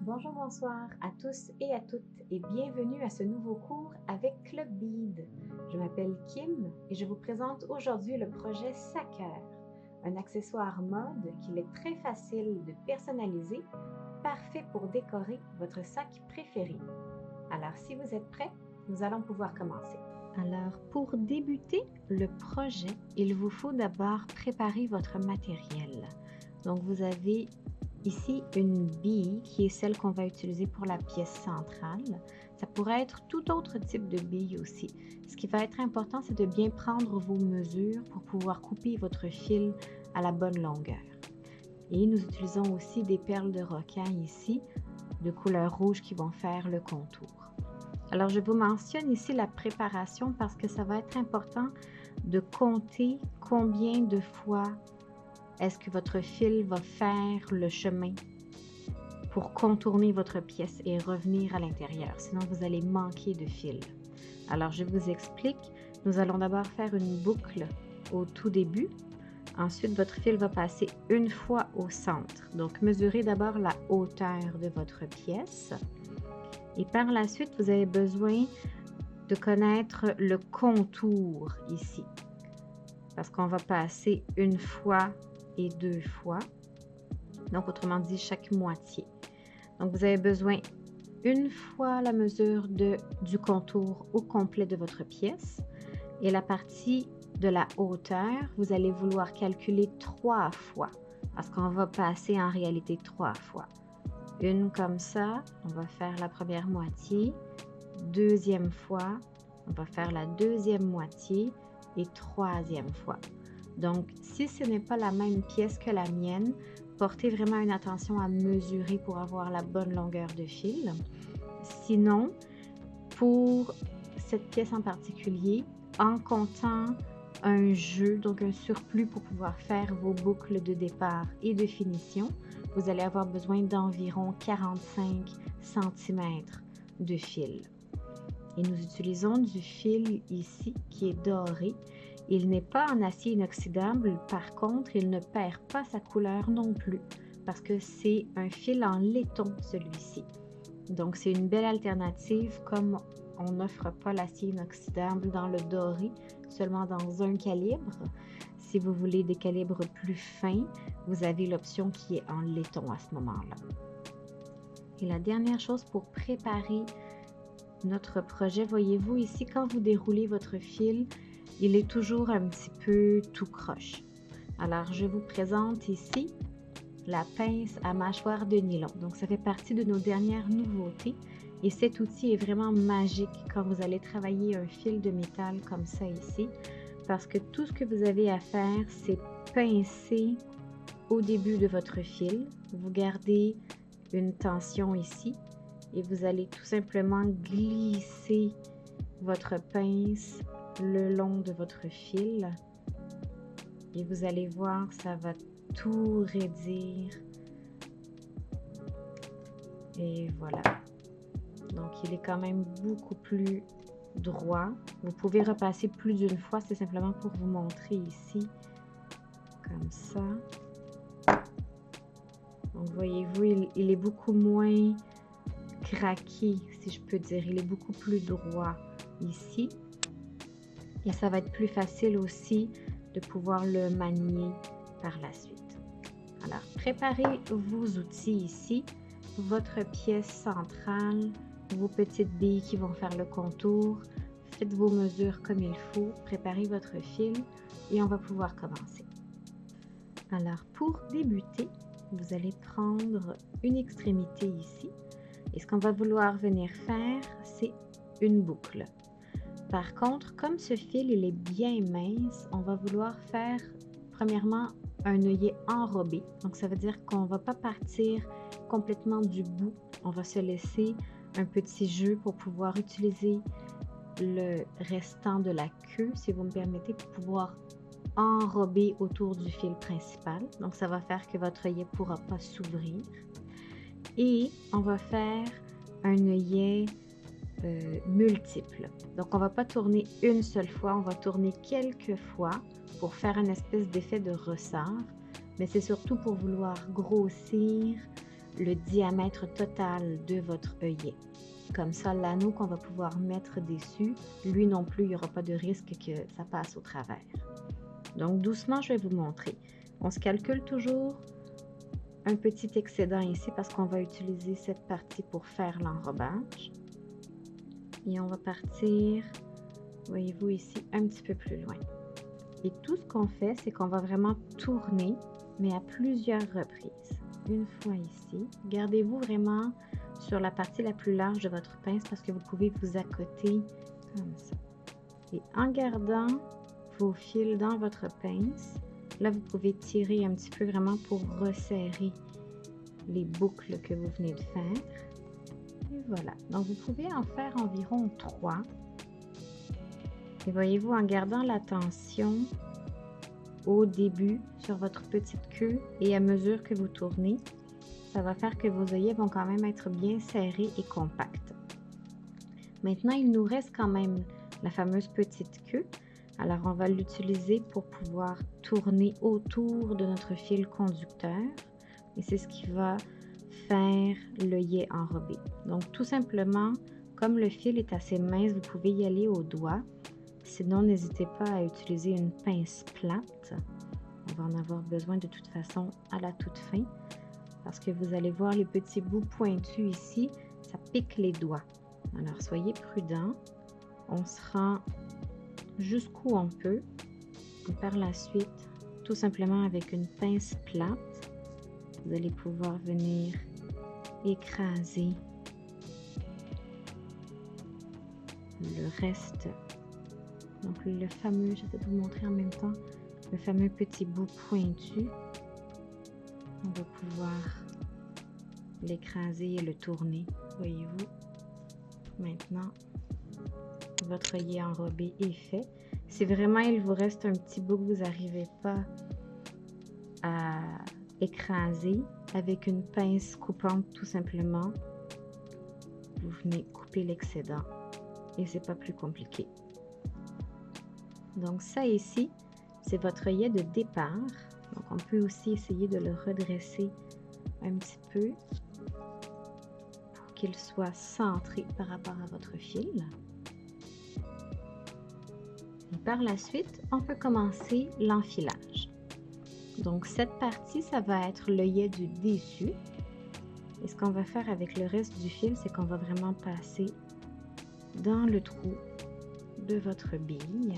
Bonjour, bonsoir à tous et à toutes et bienvenue à ce nouveau cours avec Club Bead. Je m'appelle Kim et je vous présente aujourd'hui le projet Saqueur, un accessoire mode qu'il est très facile de personnaliser, parfait pour décorer votre sac préféré. Alors si vous êtes prêts, nous allons pouvoir commencer. Alors pour débuter le projet, il vous faut d'abord préparer votre matériel. Donc vous avez ici une bille qui est celle qu'on va utiliser pour la pièce centrale. Ça pourrait être tout autre type de bille aussi. Ce qui va être important, c'est de bien prendre vos mesures pour pouvoir couper votre fil à la bonne longueur. Et nous utilisons aussi des perles de rocaille ici, de couleur rouge qui vont faire le contour. Alors je vous mentionne ici la préparation parce que ça va être important de compter combien de fois est-ce que votre fil va faire le chemin pour contourner votre pièce et revenir à l'intérieur? Sinon, vous allez manquer de fil. Alors, je vous explique. Nous allons d'abord faire une boucle au tout début. Ensuite, votre fil va passer une fois au centre. Donc, mesurez d'abord la hauteur de votre pièce. Et par la suite, vous avez besoin de connaître le contour ici. Parce qu'on va passer une fois et deux fois, donc autrement dit chaque moitié. Donc vous avez besoin une fois la mesure du contour au complet de votre pièce et la partie de la hauteur, vous allez vouloir calculer 3 fois parce qu'on va passer en réalité 3 fois. Une comme ça, on va faire la première moitié, deuxième fois, on va faire la deuxième moitié et troisième fois. Donc, si ce n'est pas la même pièce que la mienne, portez vraiment une attention à mesurer pour avoir la bonne longueur de fil. Sinon, pour cette pièce en particulier, en comptant un jeu, donc un surplus pour pouvoir faire vos boucles de départ et de finition, vous allez avoir besoin d'environ 45 cm de fil. Et nous utilisons du fil ici qui est doré. Il n'est pas en acier inoxydable, par contre, il ne perd pas sa couleur non plus, parce que c'est un fil en laiton, celui-ci. Donc, c'est une belle alternative, comme on n'offre pas l'acier inoxydable dans le doré, seulement dans un calibre. Si vous voulez des calibres plus fins, vous avez l'option qui est en laiton à ce moment-là. Et la dernière chose pour préparer notre projet, voyez-vous ici, quand vous déroulez votre fil, il est toujours un petit peu tout croche. Alors, je vous présente ici la pince à mâchoire de nylon. Donc, ça fait partie de nos dernières nouveautés. Et cet outil est vraiment magique quand vous allez travailler un fil de métal comme ça ici. Parce que tout ce que vous avez à faire, c'est pincer au début de votre fil. Vous gardez une tension ici. Et vous allez tout simplement glisser votre pince le long de votre fil et vous allez voir, ça va tout raidir et voilà. Donc il est quand même beaucoup plus droit. Vous pouvez repasser plus d'une fois, c'est simplement pour vous montrer ici comme ça. Donc voyez-vous, il est beaucoup moins craqué, si je peux dire. Il est beaucoup plus droit ici. Et ça va être plus facile aussi de pouvoir le manier par la suite. Alors, préparez vos outils ici, votre pièce centrale, vos petites billes qui vont faire le contour. Faites vos mesures comme il faut, préparez votre fil et on va pouvoir commencer. Alors, pour débuter, vous allez prendre une extrémité ici. Et ce qu'on va vouloir venir faire, c'est une boucle. Par contre, comme ce fil il est bien mince, on va vouloir faire premièrement un œillet enrobé. Donc ça veut dire qu'on ne va pas partir complètement du bout. On va se laisser un petit jeu pour pouvoir utiliser le restant de la queue, si vous me permettez, pour pouvoir enrober autour du fil principal. Donc ça va faire que votre œillet ne pourra pas s'ouvrir. Et on va faire un œillet multiples. Donc, on ne va pas tourner une seule fois, on va tourner quelques fois pour faire une espèce d'effet de ressort. Mais c'est surtout pour vouloir grossir le diamètre total de votre œillet. Comme ça, l'anneau qu'on va pouvoir mettre dessus, lui non plus, il n'y aura pas de risque que ça passe au travers. Donc, doucement, je vais vous montrer. On se calcule toujours un petit excédent ici parce qu'on va utiliser cette partie pour faire l'enrobage. Et on va partir, voyez-vous ici, un petit peu plus loin. Et tout ce qu'on fait, c'est qu'on va vraiment tourner, mais à plusieurs reprises. Une fois ici, gardez-vous vraiment sur la partie la plus large de votre pince parce que vous pouvez vous accoter comme ça. Et en gardant vos fils dans votre pince, là vous pouvez tirer un petit peu vraiment pour resserrer les boucles que vous venez de faire. Et voilà, donc vous pouvez en faire environ 3. Et voyez-vous, en gardant la tension au début sur votre petite queue et à mesure que vous tournez, ça va faire que vos œillets vont quand même être bien serrés et compacts. Maintenant, il nous reste quand même la fameuse petite queue. Alors, on va l'utiliser pour pouvoir tourner autour de notre fil conducteur. Et c'est ce qui va faire l'œillet enrobé. Donc, tout simplement, comme le fil est assez mince, vous pouvez y aller au doigt. Sinon, n'hésitez pas à utiliser une pince plate. On va en avoir besoin de toute façon à la toute fin. Parce que vous allez voir les petits bouts pointus ici, ça pique les doigts. Alors, soyez prudents. On se rend jusqu'où on peut. Et par la suite, tout simplement avec une pince plate, vous allez pouvoir venir écraser le reste. Donc, le fameux, j'essaie de vous montrer en même temps, le fameux petit bout pointu. On va pouvoir l'écraser et le tourner, voyez-vous. Maintenant, votre œillet enrobé est fait. Si vraiment il vous reste un petit bout que vous n'arrivez pas à écraser, avec une pince coupante tout simplement, vous venez couper l'excédent et c'est pas plus compliqué. Donc ça ici, c'est votre œillet de départ. Donc on peut aussi essayer de le redresser un petit peu pour qu'il soit centré par rapport à votre fil. Et par la suite, on peut commencer l'enfilage. Donc cette partie, ça va être l'œillet du dessus. Et ce qu'on va faire avec le reste du fil, c'est qu'on va vraiment passer dans le trou de votre bille.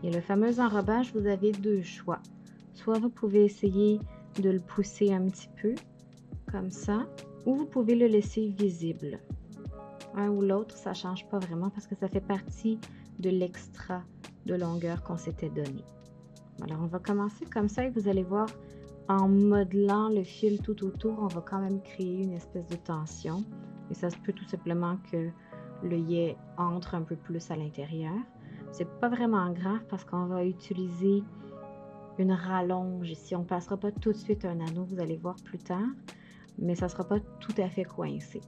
Et le fameux enrobage, vous avez deux choix. Soit vous pouvez essayer de le pousser un petit peu, comme ça, ou vous pouvez le laisser visible. Un ou l'autre, ça ne change pas vraiment parce que ça fait partie de l'extra de longueur qu'on s'était donné. Alors, on va commencer comme ça et vous allez voir, en modelant le fil tout autour, on va quand même créer une espèce de tension. Et ça se peut tout simplement que l'œillet entre un peu plus à l'intérieur. C'est pas vraiment grave parce qu'on va utiliser une rallonge ici. On ne passera pas tout de suite un anneau, vous allez voir plus tard, mais ça ne sera pas tout à fait coincé.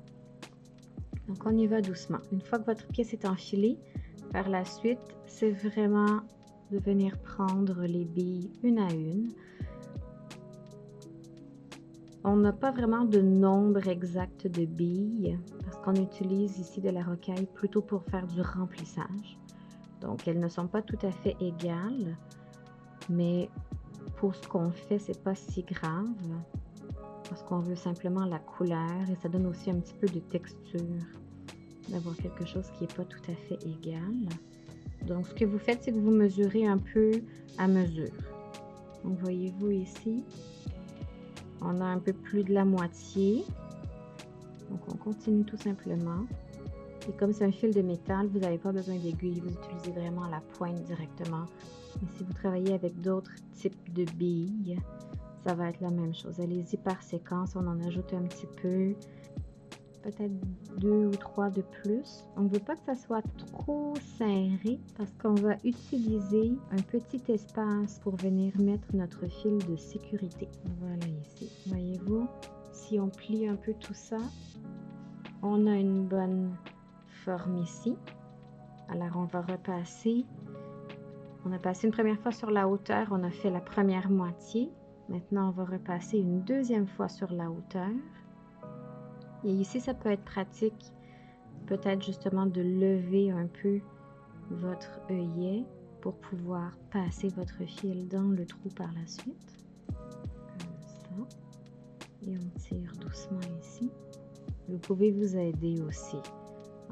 Donc, on y va doucement. Une fois que votre pièce est enfilée, par la suite, c'est vraiment de venir prendre les billes une à une. On n'a pas vraiment de nombre exact de billes parce qu'on utilise ici de la rocaille plutôt pour faire du remplissage. Donc, elles ne sont pas tout à fait égales, mais pour ce qu'on fait, c'est pas si grave parce qu'on veut simplement la couleur et ça donne aussi un petit peu de texture d'avoir quelque chose qui n'est pas tout à fait égal. Donc, ce que vous faites, c'est que vous mesurez un peu à mesure. Donc, voyez-vous ici, on a un peu plus de la moitié. Donc, on continue tout simplement. Et comme c'est un fil de métal, vous n'avez pas besoin d'aiguille, vous utilisez vraiment la pointe directement. Mais si vous travaillez avec d'autres types de billes, ça va être la même chose. Allez-y par séquence, on en ajoute un petit peu, peut-être 2 ou 3 de plus. On ne veut pas que ça soit trop serré parce qu'on va utiliser un petit espace pour venir mettre notre fil de sécurité. Voilà ici, voyez-vous, si on plie un peu tout ça, on a une bonne forme ici. Alors on va repasser. On a passé une première fois sur la hauteur, on a fait la première moitié. Maintenant, on va repasser une deuxième fois sur la hauteur. Et ici, ça peut être pratique, peut-être justement de lever un peu votre œillet pour pouvoir passer votre fil dans le trou par la suite. Comme ça. Et on tire doucement ici. Vous pouvez vous aider aussi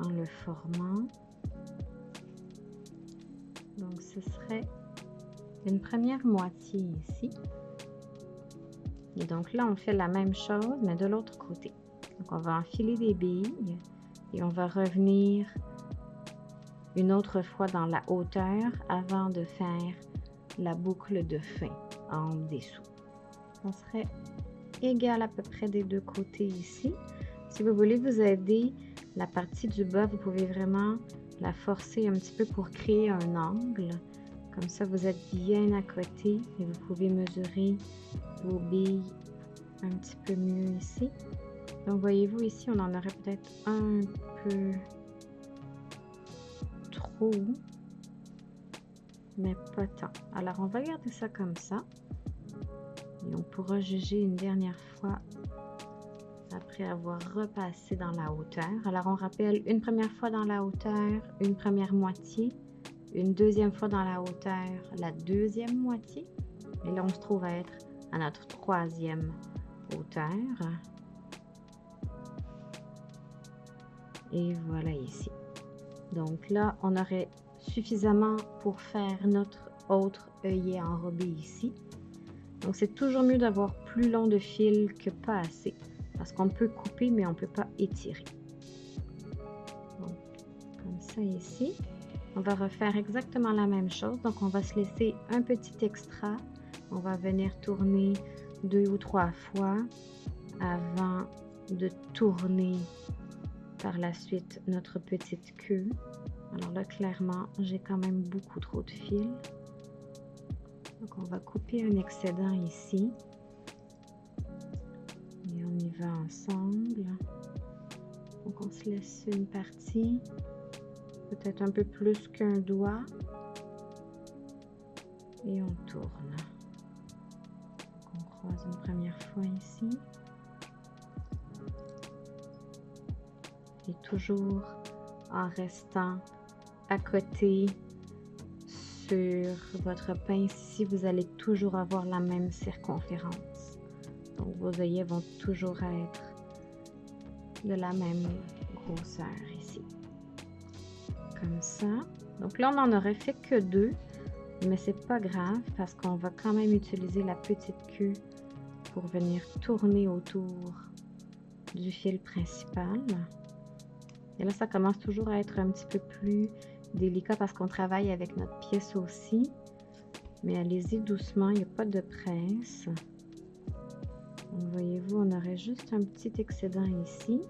en le formant. Donc, ce serait une première moitié ici. Et donc là, on fait la même chose, mais de l'autre côté. Donc, on va enfiler des billes et on va revenir une autre fois dans la hauteur avant de faire la boucle de fin en dessous. On serait égal à peu près des deux côtés ici. Si vous voulez vous aider, la partie du bas, vous pouvez vraiment la forcer un petit peu pour créer un angle. Comme ça, vous êtes bien à côté et vous pouvez mesurer vos billes un petit peu mieux ici. Donc, voyez-vous ici, on en aurait peut-être un peu trop, mais pas tant. Alors, on va garder ça comme ça. Et on pourra juger une dernière fois après avoir repassé dans la hauteur. Alors, on rappelle une première fois dans la hauteur, une première moitié, une deuxième fois dans la hauteur, la deuxième moitié. Et là, on se trouve à être à notre troisième hauteur. Et voilà ici. Donc là, on aurait suffisamment pour faire notre autre œillet enrobé ici. Donc, c'est toujours mieux d'avoir plus long de fil que pas assez. Parce qu'on peut couper, mais on ne peut pas étirer. Donc, comme ça ici. On va refaire exactement la même chose. Donc, on va se laisser un petit extra. On va venir tourner 2 ou 3 fois avant de tourner par la suite notre petite queue. Alors là, clairement, j'ai quand même beaucoup trop de fil. Donc, on va couper un excédent ici. Et on y va ensemble. Donc, on se laisse une partie, peut-être un peu plus qu'un doigt. Et on tourne. Donc, on croise une première fois ici. Et toujours en restant à côté sur votre pince ici, vous allez toujours avoir la même circonférence. Donc, vos œillets vont toujours être de la même grosseur ici. Comme ça. Donc là, on n'en aurait fait que 2, mais c'est pas grave parce qu'on va quand même utiliser la petite queue pour venir tourner autour du fil principal. Et là, ça commence toujours à être un petit peu plus délicat parce qu'on travaille avec notre pièce aussi. Mais allez-y doucement, il n'y a pas de presse. Donc, voyez-vous, on aurait juste un petit excédent ici.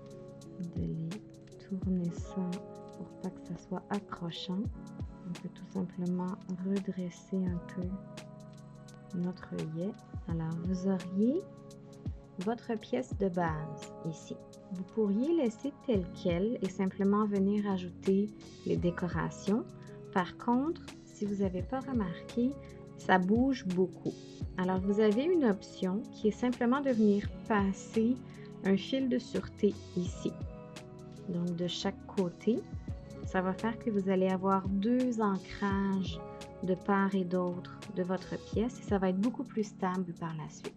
De les tourner ça pour pas que ça soit accrochant. On peut tout simplement redresser un peu notre œillet. Alors, vous auriez votre pièce de base ici. Vous pourriez laisser tel quel et simplement venir ajouter les décorations. Par contre, si vous n'avez pas remarqué, ça bouge beaucoup. Alors, vous avez une option qui est simplement de venir passer un fil de sûreté ici. Donc, de chaque côté, ça va faire que vous allez avoir 2 ancrages de part et d'autre de votre pièce et ça va être beaucoup plus stable par la suite.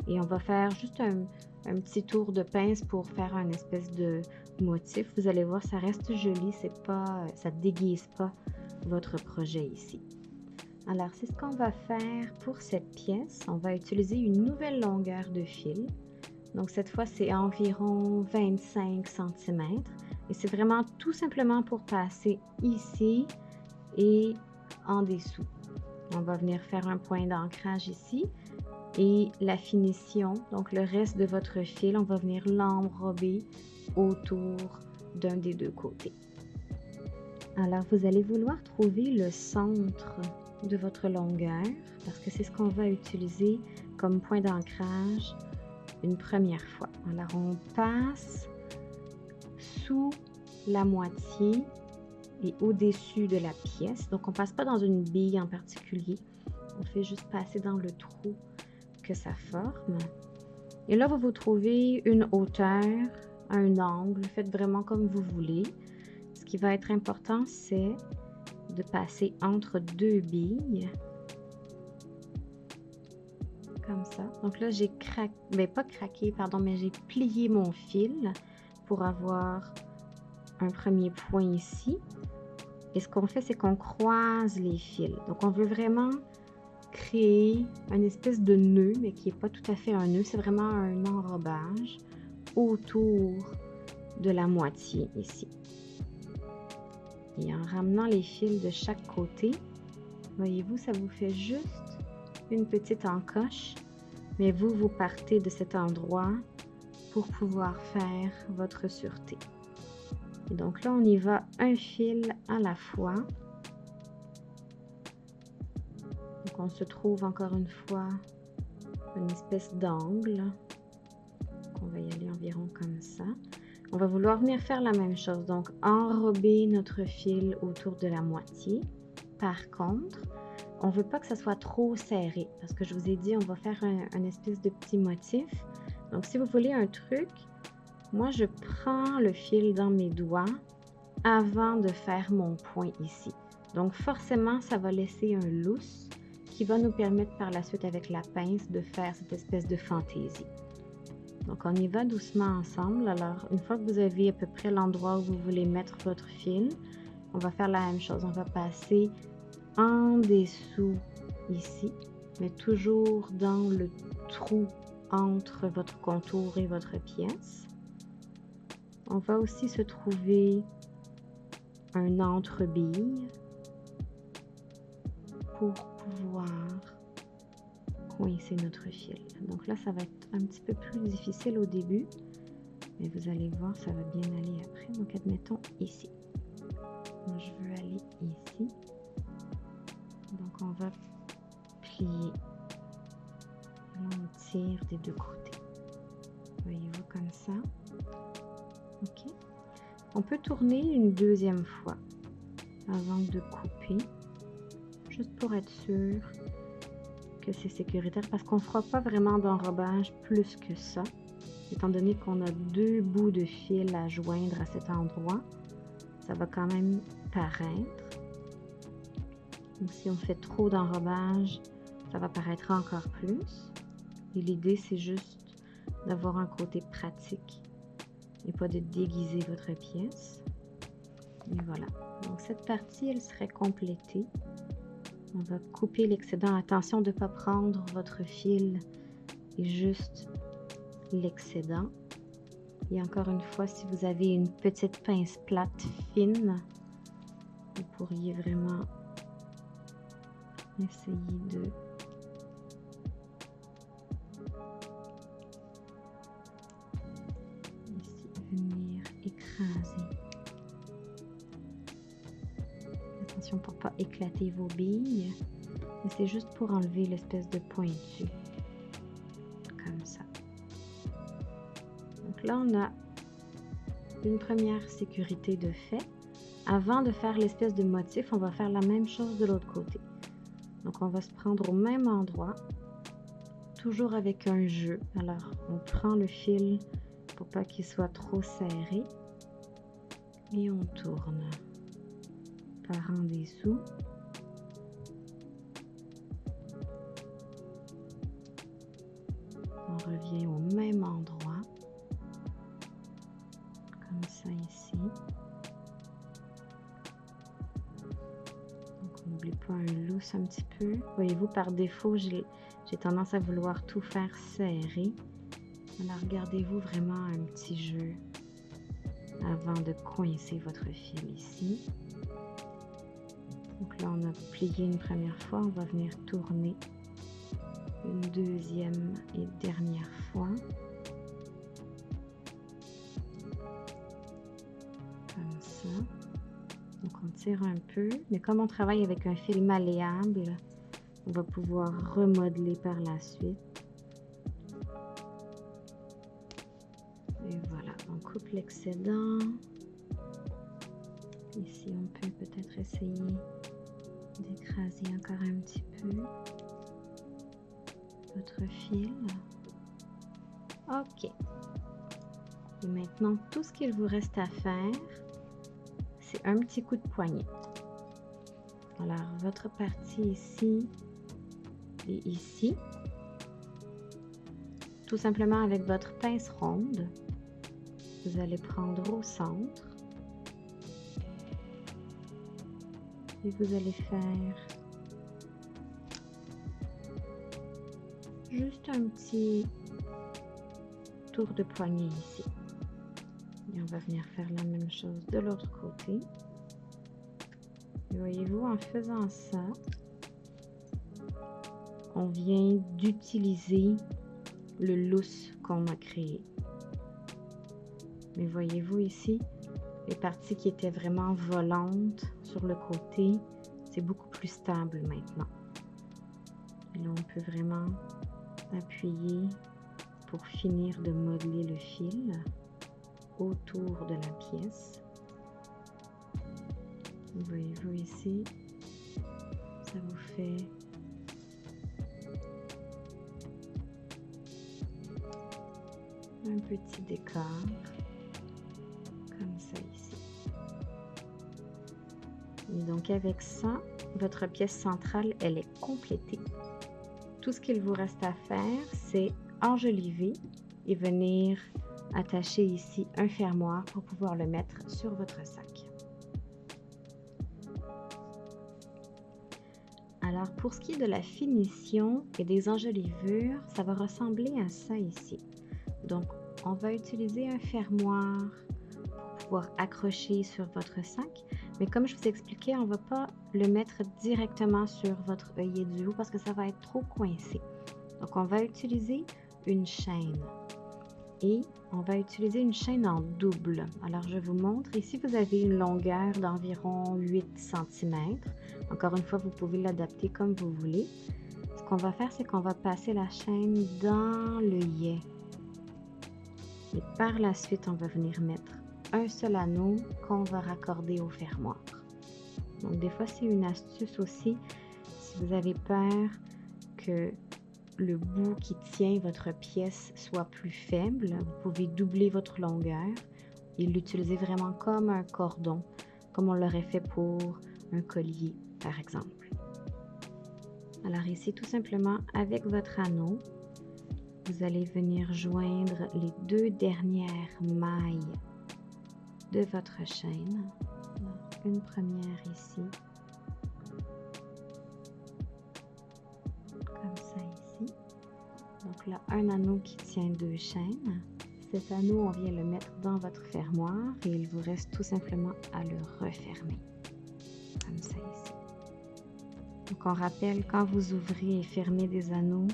Et on va faire juste un petit tour de pince pour faire un espèce de motif. Vous allez voir, ça reste joli, ça ne déguise pas votre projet ici. Alors, c'est ce qu'on va faire pour cette pièce. On va utiliser une nouvelle longueur de fil. Donc, cette fois, c'est environ 25 cm. Et c'est vraiment tout simplement pour passer ici et en dessous. On va venir faire un point d'ancrage ici. Et la finition, donc le reste de votre fil, on va venir l'enrober autour d'un des deux côtés. Alors, vous allez vouloir trouver le centre de votre longueur parce que c'est ce qu'on va utiliser comme point d'ancrage une première fois. Alors, on passe sous la moitié et au-dessus de la pièce. Donc, on ne passe pas dans une bille en particulier. On fait juste passer dans le trou que ça forme. Et là, vous vous trouvez une hauteur, un angle, faites vraiment comme vous voulez. Ce qui va être important, c'est de passer entre deux billes. Comme ça. Donc là, j'ai craqué, mais pas craqué, pardon, mais j'ai plié mon fil pour avoir un premier point ici. Et ce qu'on fait, c'est qu'on croise les fils. Donc, on veut vraiment créer une espèce de nœud, mais qui n'est pas tout à fait un nœud. C'est vraiment un enrobage autour de la moitié ici. Et en ramenant les fils de chaque côté, voyez-vous, ça vous fait juste une petite encoche, mais vous partez de cet endroit pour pouvoir faire votre sûreté. Et donc là, on y va un fil à la fois. Donc on se trouve encore une fois une espèce d'angle. On va y aller environ comme ça. On va vouloir venir faire la même chose, donc enrober notre fil autour de la moitié. Par contre, on ne veut pas que ça soit trop serré parce que je vous ai dit, on va faire un espèce de petit motif. Donc, si vous voulez un truc, moi, je prends le fil dans mes doigts avant de faire mon point ici. Donc, forcément, ça va laisser un lousse qui va nous permettre par la suite avec la pince de faire cette espèce de fantaisie. Donc, on y va doucement ensemble. Alors, une fois que vous avez à peu près l'endroit où vous voulez mettre votre fil, on va faire la même chose. On va passer en dessous ici, mais toujours dans le trou entre votre contour et votre pièce. On va aussi se trouver un entre-bille pour pouvoir coincer notre fil. Donc là, ça va être un petit peu plus difficile au début, mais vous allez voir, ça va bien aller après. Donc, admettons ici. Moi, je veux aller ici. Donc, on va plier. Là, on tire des deux côtés. Voyez-vous comme ça. OK. On peut tourner une deuxième fois avant de couper, juste pour être sûr que c'est sécuritaire, parce qu'on ne fera pas vraiment d'enrobage plus que ça, étant donné qu'on a deux bouts de fil à joindre à cet endroit. Ça va quand même paraître. Donc, si on fait trop d'enrobage, ça va paraître encore plus. Et l'idée, c'est juste d'avoir un côté pratique et pas de déguiser votre pièce. Et voilà. Donc, cette partie, elle serait complétée. On va couper l'excédent. Attention de ne pas prendre votre fil et juste l'excédent. Et encore une fois, si vous avez une petite pince plate fine, vous pourriez vraiment essayer de ici, venir écraser. Attention pour ne pas éclater vos billes, mais c'est juste pour enlever l'espèce de pointu, comme ça. Donc là, on a une première sécurité de fait. Avant de faire l'espèce de motif, on va faire la même chose de l'autre côté. Donc, on va se prendre au même endroit, toujours avec un jeu. Alors, on prend le fil pour pas qu'il soit trop serré et on tourne par en dessous. On revient au même endroit, comme ça ici. N'oublie pas un lousse un petit peu. Voyez-vous, par défaut, j'ai tendance à vouloir tout faire serré. Alors, gardez-vous vraiment un petit jeu avant de coincer votre fil ici. Donc là, on a plié une première fois. On va venir tourner une deuxième et dernière fois. Comme ça. Donc, on tire un peu, mais comme on travaille avec un fil malléable, on va pouvoir remodeler par la suite. Et voilà, on coupe l'excédent. Ici, on peut peut-être essayer d'écraser encore un petit peu. votre fil. OK. Et maintenant, tout ce qu'il vous reste à faire, c'est un petit coup de poignet. Alors, votre partie ici et ici. Tout simplement avec votre pince ronde, vous allez prendre au centre et vous allez faire juste un petit tour de poignet ici. Et on va venir faire la même chose de l'autre côté. Et voyez-vous, en faisant ça, on vient d'utiliser le lousse qu'on a créé. Mais voyez-vous ici, les parties qui étaient vraiment volantes sur le côté, c'est beaucoup plus stable maintenant. Et là, on peut vraiment appuyer pour finir de modeler le fil autour de la pièce. Voyez-vous ici, ça vous fait un petit décor comme ça ici. Et donc avec ça, votre pièce centrale, elle est complétée. Tout ce qu'il vous reste à faire, c'est enjoliver et venir attacher ici un fermoir pour pouvoir le mettre sur votre sac. Alors pour ce qui est de la finition et des enjolivures, ça va ressembler à ça ici. Donc on va utiliser un fermoir pour pouvoir accrocher sur votre sac. Mais comme je vous expliquais, on ne va pas le mettre directement sur votre œillet du haut parce que ça va être trop coincé. Donc, on va utiliser une chaîne. Et on va utiliser une chaîne en double. Alors, je vous montre. Ici, vous avez une longueur d'environ 8 cm. Encore une fois, vous pouvez l'adapter comme vous voulez. Ce qu'on va faire, c'est qu'on va passer la chaîne dans l'œillet. Et par la suite, on va venir mettre un seul anneau qu'on va raccorder au fermoir. Donc des fois c'est une astuce aussi, si vous avez peur que le bout qui tient votre pièce soit plus faible, vous pouvez doubler votre longueur et l'utiliser vraiment comme un cordon, comme on l'aurait fait pour un collier par exemple. Alors ici tout simplement avec votre anneau, vous allez venir joindre les deux dernières mailles de votre chaîne. Une première ici, comme ça ici. Donc là, un anneau qui tient deux chaînes. Cet anneau, on vient le mettre dans votre fermoir et il vous reste tout simplement à le refermer, comme ça ici. Donc on rappelle, quand vous ouvrez et fermez des anneaux,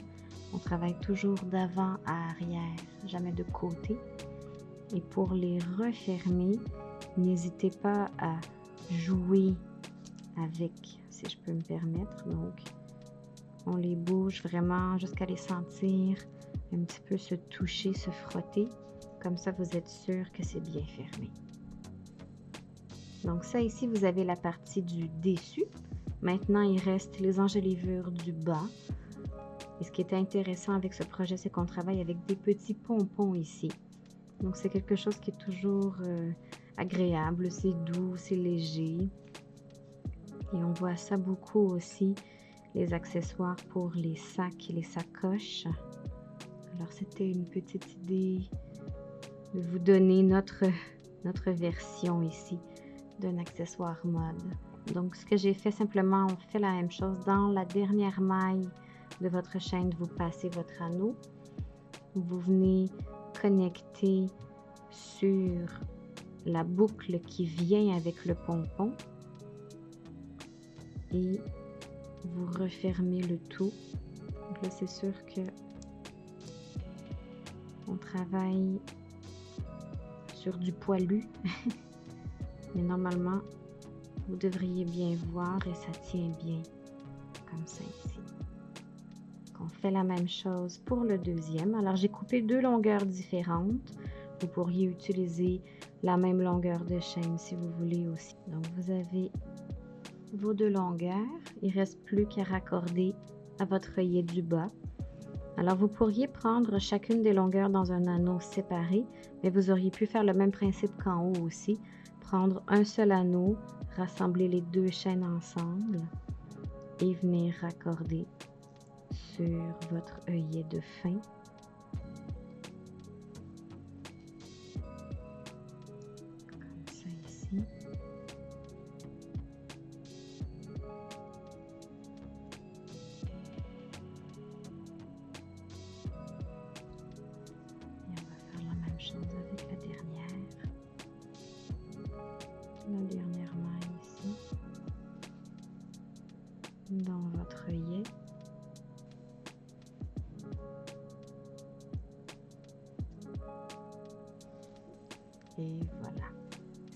on travaille toujours d'avant à arrière, jamais de côté. Et pour les refermer, n'hésitez pas à jouer avec, si je peux me permettre. Donc, on les bouge vraiment jusqu'à les sentir un petit peu se toucher, se frotter. Comme ça, vous êtes sûr que c'est bien fermé. Donc ça ici, vous avez la partie du dessus. Maintenant, il reste les enjolivures du bas. Et ce qui est intéressant avec ce projet, c'est qu'on travaille avec des petits pompons ici. Donc, c'est quelque chose qui est toujours agréable, c'est doux, c'est léger. Et on voit ça beaucoup aussi, les accessoires pour les sacs et les sacoches. Alors, c'était une petite idée de vous donner notre version ici d'un accessoire mode. Donc, ce que j'ai fait simplement, on fait la même chose. Dans la dernière maille de votre chaîne, vous passez votre anneau. Vous venez connecter sur la boucle qui vient avec le pompon et vous refermez le tout. Donc là, c'est sûr que on travaille sur du poilu, mais normalement, vous devriez bien voir et ça tient bien comme ça ici. On fait la même chose pour le deuxième. Alors, j'ai coupé deux longueurs différentes. Vous pourriez utiliser la même longueur de chaîne si vous voulez aussi. Donc, vous avez vos deux longueurs. Il ne reste plus qu'à raccorder à votre œillet du bas. Alors, vous pourriez prendre chacune des longueurs dans un anneau séparé, mais vous auriez pu faire le même principe qu'en haut aussi. Prendre un seul anneau, rassembler les deux chaînes ensemble et venir raccorder sur votre œillet de fin. Comme ça ici. Chose avec la dernière maille ici, dans votre œillet. Et voilà.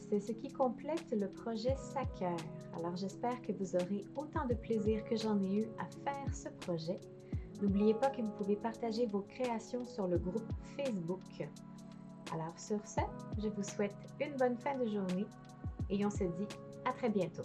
C'est ce qui complète le projet Sa-Cœur. Alors j'espère que vous aurez autant de plaisir que j'en ai eu à faire ce projet. N'oubliez pas que vous pouvez partager vos créations sur le groupe Facebook. Alors sur ce, je vous souhaite une bonne fin de journée et on se dit à très bientôt.